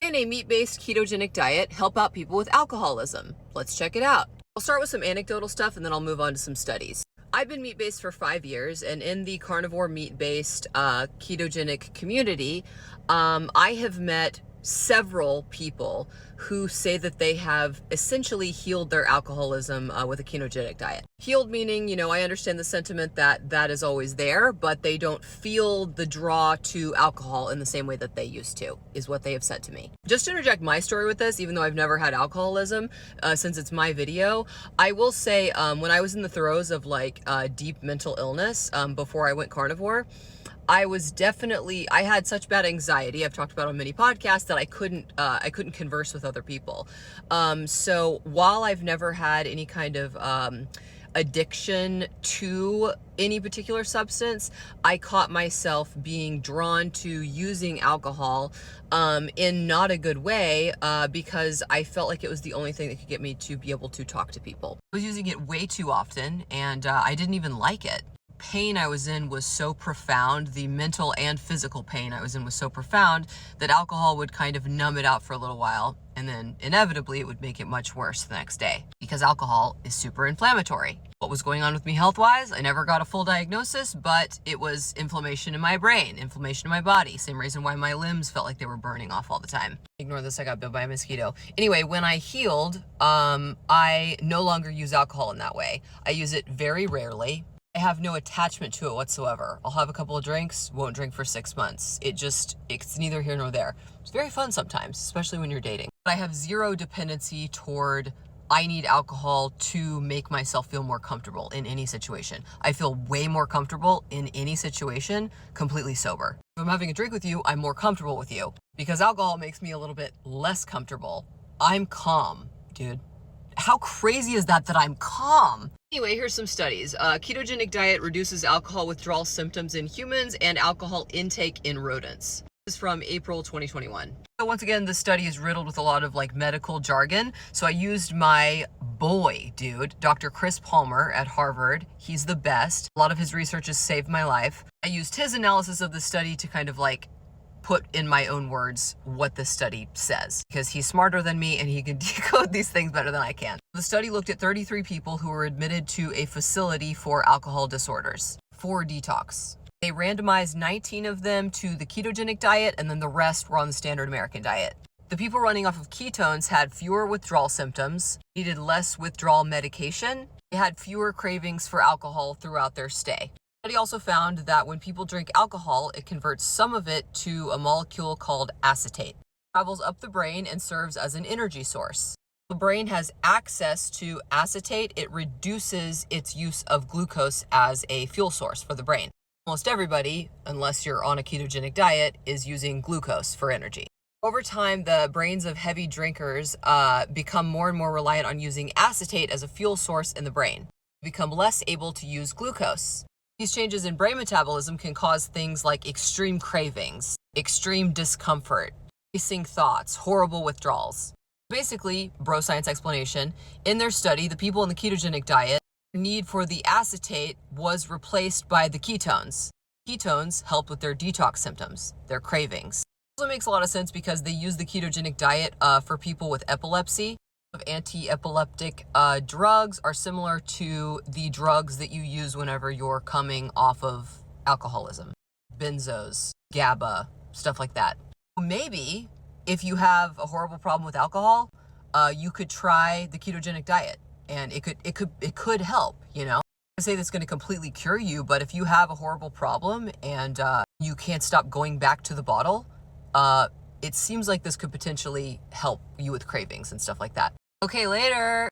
Can a meat-based ketogenic diet help out people with alcoholism? Let's check it out. I'll start with some anecdotal stuff and then I'll move on to some studies. I've been meat-based for 5 years, and in the carnivore meat-based ketogenic community, I have met several people who say that they have essentially healed their alcoholism with a ketogenic diet. Healed meaning, I understand the sentiment that that is always there, but they don't feel the draw to alcohol in the same way that they used to, is what they have said to me. Just to interject my story with this, even though I've never had alcoholism, since it's my video, I will say when I was in the throes of deep mental illness before I went carnivore, I had such bad anxiety, I've talked about on many podcasts, that I couldn't converse with other people. So while I've never had any kind of addiction to any particular substance, I caught myself being drawn to using alcohol in not a good way because I felt like it was the only thing that could get me to be able to talk to people. I was using it way too often, and I didn't even like it. Pain I was in was so profound, the mental and physical pain I was in was so profound that alcohol would kind of numb it out for a little while, and then inevitably it would make it much worse the next day, because alcohol is super inflammatory. What was going on with me health-wise? I never got a full diagnosis, but it was inflammation in my brain, inflammation in my body, same reason why my limbs felt like they were burning off all the time. Ignore this, I got bit by a mosquito. Anyway, when I healed, I no longer use alcohol in that way. I use it very rarely. I have no attachment to it whatsoever. I'll have a couple of drinks, won't drink for 6 months. It's neither here nor there. It's very fun sometimes, especially when you're dating. But I have zero dependency toward I need alcohol to make myself feel more comfortable in any situation. I feel way more comfortable in any situation completely sober. If I'm having a drink with you, I'm more comfortable with you because alcohol makes me a little bit less comfortable. I'm calm, dude. How crazy is that I'm calm? Anyway, here's some studies. Ketogenic diet reduces alcohol withdrawal symptoms in humans and alcohol intake in rodents. This is from April 2021. So once again, this study is riddled with a lot of medical jargon. So I used my boy, dude, Dr. Chris Palmer at Harvard. He's the best. A lot of his research has saved my life. I used his analysis of the study to kind of put in my own words what the study says, because he's smarter than me and he can decode these things better than I can. The study looked at 33 people who were admitted to a facility for alcohol disorders for detox. They randomized 19 of them to the ketogenic diet, and then the rest were on the standard American diet. The people running off of ketones had fewer withdrawal symptoms, needed less withdrawal medication, they had fewer cravings for alcohol throughout their stay. The study also found that when people drink alcohol, it converts some of it to a molecule called acetate. It travels up the brain and serves as an energy source. The brain has access to acetate. It reduces its use of glucose as a fuel source for the brain. Almost everybody, unless you're on a ketogenic diet, is using glucose for energy. Over time, the brains of heavy drinkers become more and more reliant on using acetate as a fuel source in the brain. They become less able to use glucose. These changes in brain metabolism can cause things like extreme cravings, extreme discomfort, racing thoughts, horrible withdrawals. Basically, bro science explanation, in their study, the people in the ketogenic diet, the need for the acetate was replaced by the ketones. Ketones helped with their detox symptoms, their cravings. It also makes a lot of sense because they use the ketogenic diet for people with epilepsy. Anti-epileptic drugs are similar to the drugs that you use whenever you're coming off of alcoholism. Benzos, GABA, stuff like that. Maybe if you have a horrible problem with alcohol, you could try the ketogenic diet, and it could help, I say that's going to completely cure you, but if you have a horrible problem and you can't stop going back to the bottle, it seems like this could potentially help you with cravings and stuff like that. Okay, later.